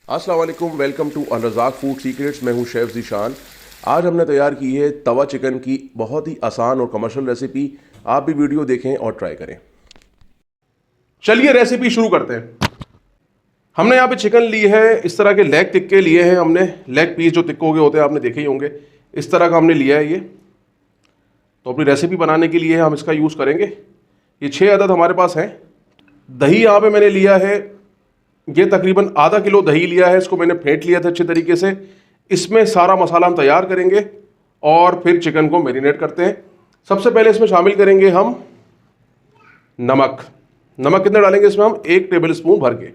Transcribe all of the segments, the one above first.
अस्सलाम वालेकुम, welcome to अल-रज़ाक food secrets. मैं हूं शेफ़ ज़ीशान। आज हमने तैयार की है तवा चिकन की बहुत ही आसान और कमर्शियल रेसिपी। आप भी वीडियो देखें और ट्राई करें। चलिए रेसिपी शुरू करते हैं। हमने यहाँ पे चिकन ली है, इस तरह के लेग तिक्के लिए हैं हमने। लेग पीस जो तिक्कों के होते हैं आपने देखे ही होंगे, इस तरह का हमने लिया है ये। तो अपनी रेसिपी बनाने के लिए हम इसका यूज़ करेंगे। ये 6 अदद हमारे पास हैं। दही यहाँ पे मैंने लिया है, ये तकरीबन आधा किलो दही लिया है। इसको मैंने फेंट लिया था अच्छे तरीके से। इसमें सारा मसाला हम तैयार करेंगे और फिर चिकन को मैरिनेट करते हैं। सबसे पहले इसमें शामिल करेंगे हम नमक। नमक कितना डालेंगे इसमें हम? 1 टेबल स्पून भर के।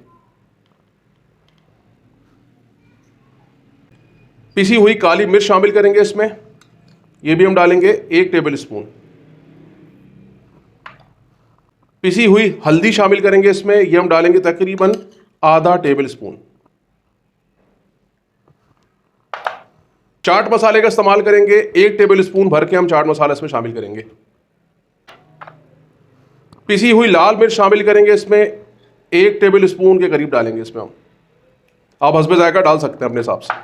पिसी हुई काली मिर्च शामिल करेंगे इसमें, ये भी हम डालेंगे 1 टेबल स्पून। पिसी हुई हल्दी शामिल करेंगे इसमें, ये हम डालेंगे तकरीबन आधा टेबल स्पून। चाट मसाले का इस्तेमाल करेंगे, 1 टेबल स्पून भर के हम चाट मसाला इसमें शामिल करेंगे। पिसी हुई लाल मिर्च शामिल करेंगे इसमें, 1 टेबल स्पून के करीब डालेंगे इसमें हम। आप हस्बे जायका डाल सकते हैं अपने हिसाब से।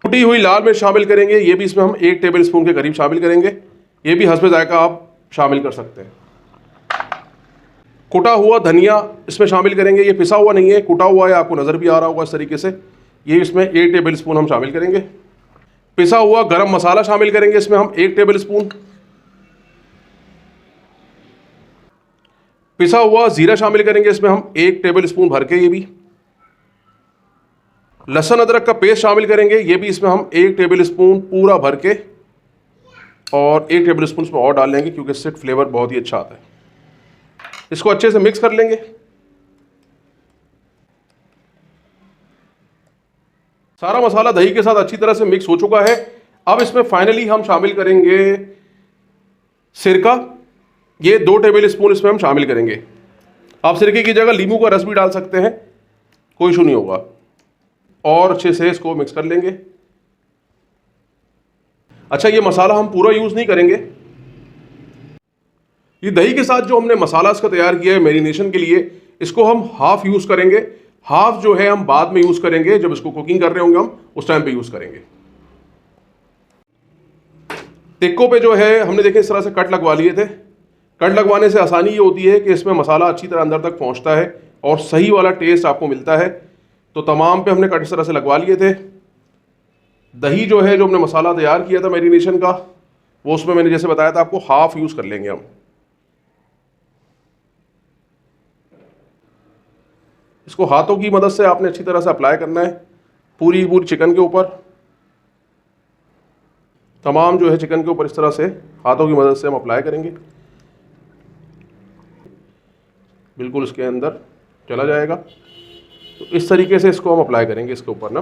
कुटी हुई लाल मिर्च शामिल करेंगे, ये भी इसमें हम 1 टेबल स्पून के करीब शामिल करेंगे। ये भी हस्बे जायका आप शामिल कर सकते हैं। कुटा हुआ धनिया इसमें शामिल करेंगे, ये पिसा हुआ नहीं है, कुटा हुआ है, आपको नज़र भी आ रहा होगा इस तरीके से। ये इसमें 1 टेबल स्पून हम शामिल करेंगे। पिसा हुआ गरम मसाला शामिल करेंगे इसमें हम 1 टेबल स्पून। पिसा हुआ जीरा शामिल करेंगे इसमें हम 1 टेबल स्पून भर के। ये भी लहसुन अदरक का पेस्ट शामिल करेंगे, ये भी इसमें हम 1 टेबल स्पून पूरा भर के, और 1 टेबल स्पून इसमें और डाल लेंगे क्योंकि इससे फ्लेवर बहुत ही अच्छा आता है। इसको अच्छे से मिक्स कर लेंगे। सारा मसाला दही के साथ अच्छी तरह से मिक्स हो चुका है। अब इसमें फाइनली हम शामिल करेंगे सिरका, ये 2 टेबल स्पून इसमें हम शामिल करेंगे। आप सिरके की जगह नींबू का रस भी डाल सकते हैं, कोई इशू नहीं होगा। और अच्छे से इसको मिक्स कर लेंगे। अच्छा, ये मसाला हम पूरा यूज नहीं करेंगे। ये दही के साथ जो हमने मसाला इसका तैयार किया है मैरिनेशन के लिए, इसको हम हाफ यूज करेंगे। हाफ जो है हम बाद में यूज करेंगे, जब इसको कुकिंग कर रहे होंगे हम उस टाइम पे यूज करेंगे। टिक्कों पे जो है हमने देखे इस तरह से कट लगवा लिए थे। कट लगवाने से आसानी ये होती है कि इसमें मसाला अच्छी तरह अंदर तक पहुंचता है और सही वाला टेस्ट आपको मिलता है। तो तमाम पे हमने कट इस तरह से लगवा लिए थे। दही जो है, जो हमने मसाला तैयार किया था मैरिनेशन का, वो उसमें मैंने जैसे बताया था आपको हाफ यूज कर लेंगे हम। इसको हाथों की मदद से आपने अच्छी तरह से अप्लाई करना है पूरी चिकन के ऊपर। तमाम जो है चिकन के ऊपर इस तरह से हाथों की मदद से हम अप्लाई करेंगे। बिल्कुल इसके अंदर चला जाएगा। तो इस तरीके से इसको हम अप्लाई करेंगे इसके ऊपर ना।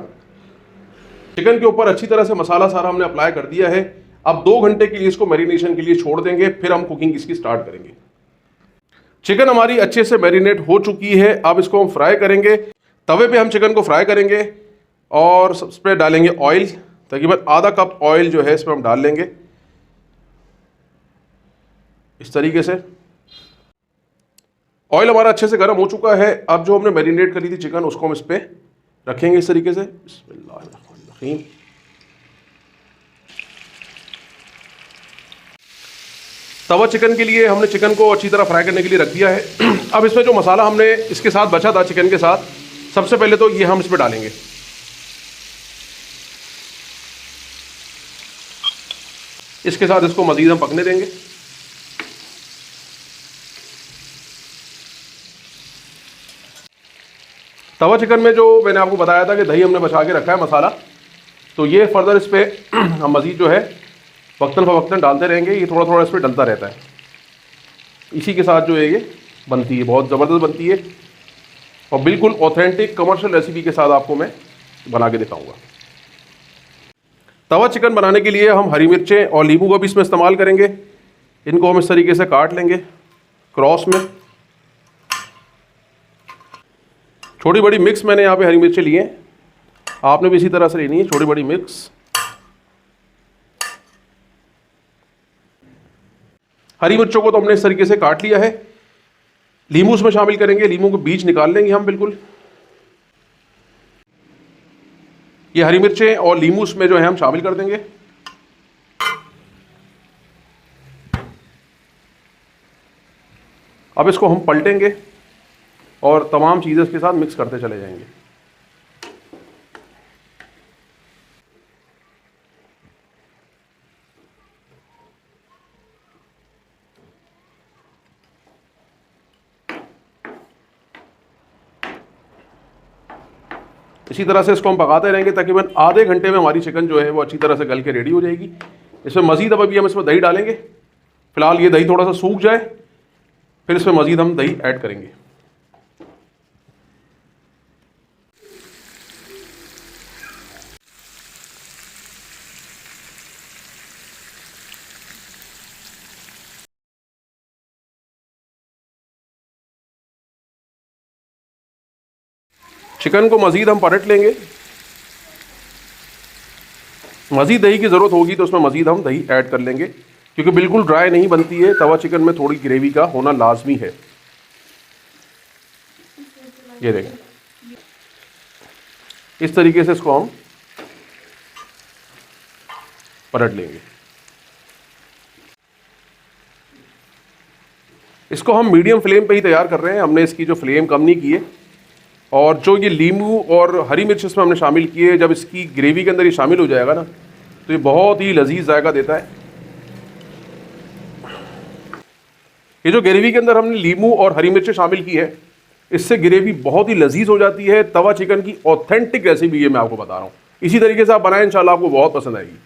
चिकन के ऊपर अच्छी तरह से मसाला सारा हमने अप्लाई कर दिया है। अब 2 घंटे के लिए इसको मैरिनेशन के लिए छोड़ देंगे, फिर हम कुकिंग इसकी स्टार्ट करेंगे। चिकन हमारी अच्छे से मैरिनेट हो चुकी है। अब इसको हम फ्राई करेंगे। तवे पे हम चिकन को फ्राई करेंगे और इस पर डालेंगे ऑयल। तकरीबन आधा कप ऑयल जो है इसमें हम डाल लेंगे इस तरीके से। ऑयल हमारा अच्छे से गर्म हो चुका है। अब जो हमने मैरिनेट करी थी चिकन, उसको हम इस पर रखेंगे इस तरीके से। बिस्मिल्लाहिर्रहमानिर्रहीम। तवा चिकन के लिए हमने चिकन को अच्छी तरह फ्राई करने के लिए रख दिया है। अब इसमें जो मसाला हमने इसके साथ बचा था चिकन के साथ, सबसे पहले तो ये हम इसमें डालेंगे। इसके साथ इसको मजीद हम पकने देंगे। तवा चिकन में जो मैंने आपको बताया था कि दही हमने बचा के रखा है मसाला, तो ये फर्दर इस पर हम मजीद जो है वक्तन फ़वक्तन डालते रहेंगे। ये थोड़ा थोड़ा इस पर डलता रहता है। इसी के साथ जो है ये बनती है, बहुत ज़बरदस्त बनती है और बिल्कुल ऑथेंटिक कमर्शियल रेसिपी के साथ आपको मैं बना के दिखाऊंगा। तवा चिकन बनाने के लिए हम हरी मिर्चें और नींबू का भी इसमें इस्तेमाल करेंगे। इनको हम इस तरीके से काट लेंगे क्रॉस में। छोटी बड़ी मिक्स मैंने यहाँ पे हरी मिर्चें ली हैं, आपने भी इसी तरह से लेनी है, छोटी बड़ी मिक्स। हरी मिर्चों को तो हमने इस तरीके से काट लिया है। नींबू उसमें शामिल करेंगे, नींबू के बीज निकाल लेंगे हम बिल्कुल। ये हरी मिर्चें और नींबू इसमें जो है हम शामिल कर देंगे। अब इसको हम पलटेंगे और तमाम चीज़ें इसके साथ मिक्स करते चले जाएंगे। इसी तरह से इसको हम पकाते रहेंगे, तकरीबन आधे घंटे में हमारी चिकन जो है वो अच्छी तरह से गल के रेडी हो जाएगी। इसमें मज़ीद अब अभी हम इसमें दही डालेंगे। फ़िलहाल ये दही थोड़ा सा सूख जाए, फिर इसमें मज़ीद हम दही ऐड करेंगे। चिकन को मज़ीद हम पलट लेंगे। मज़ीद दही की ज़रूरत होगी तो उसमें मज़ीद हम दही ऐड कर लेंगे, क्योंकि बिल्कुल ड्राई नहीं बनती है। तवा चिकन में थोड़ी ग्रेवी का होना लाजमी है। ये देखें, इस तरीके से इसको हम पलट लेंगे। इसको हम मीडियम फ्लेम पे ही तैयार कर रहे हैं, हमने इसकी जो फ्लेम कम नहीं की है। और जो ये नींबू और हरी मिर्च इसमें हमने शामिल किए, जब इसकी ग्रेवी के अंदर ये शामिल हो जाएगा ना, तो ये बहुत ही लजीज जायका देता है। ये जो ग्रेवी के अंदर हमने नींबू और हरी मिर्च शामिल की है, इससे ग्रेवी बहुत ही लजीज हो जाती है। तवा चिकन की ऑथेंटिक रेसिपी ये मैं आपको बता रहा हूँ। इसी तरीके से आप बनाएं, इंशाल्लाह आपको बहुत पसंद आएगी।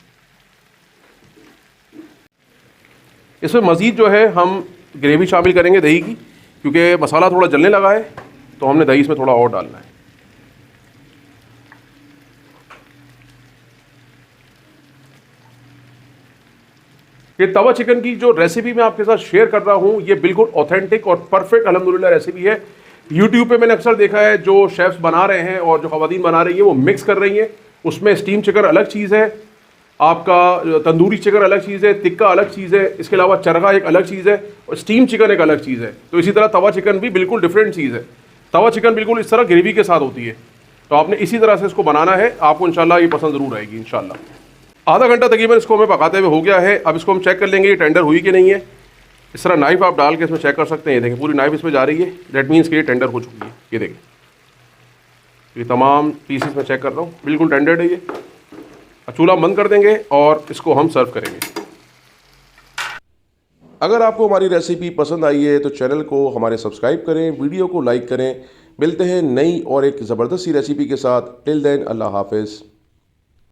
इसमें मज़ीद जो है हम ग्रेवी शामिल करेंगे दही की, क्योंकि मसाला थोड़ा जलने लगा है, तो हमने दही इसमें थोड़ा और डालना है। ये तवा चिकन की जो रेसिपी मैं आपके साथ शेयर कर रहा हूँ, ये बिल्कुल ऑथेंटिक और परफेक्ट अल्हम्दुलिल्लाह रेसिपी है। यूट्यूब पे मैंने अक्सर देखा है जो शेफ्स बना रहे हैं और जो ख़वातीन बना रही है वो मिक्स कर रही हैं। उसमें स्टीम चिकन अलग चीज़ है, आपका तंदूरी चिकन अलग चीज़ है, टिक्का अलग चीज़ है, इसके अलावा चरगा एक अलग चीज़ है और स्टीम चिकन एक अलग चीज़ है। तो इसी तरह तवा चिकन भी बिल्कुल डिफरेंट चीज़ है। तवा चिकन बिल्कुल इस तरह ग्रेवी के साथ होती है, तो आपने इसी तरह से इसको बनाना है। आपको इंशाल्लाह ये पसंद ज़रूर आएगी इंशाल्लाह। आधा घंटा तकरीबन इसको हमें पकाते हुए हो गया है। अब इसको हम चेक कर लेंगे ये टेंडर हुई कि नहीं है। इस तरह नाइफ आप डाल के इसमें चेक कर सकते हैं। ये देखें, पूरी नाइफ इसमें जा रही है, दैट मीन्स कि ये टेंडर हो चुकी है। ये देखें, ये तमाम पीसेस में चेक कर रहा हूँ, बिल्कुल टेंडर्ड है ये। चूल्हा बंद कर देंगे और इसको हम सर्व करेंगे। अगर आपको हमारी रेसिपी पसंद आई है तो चैनल को हमारे सब्सक्राइब करें, वीडियो को लाइक करें। मिलते हैं नई और एक ज़बरदस्त सी रेसिपी के साथ। टिल देन, अल्लाह हाफ़िज़।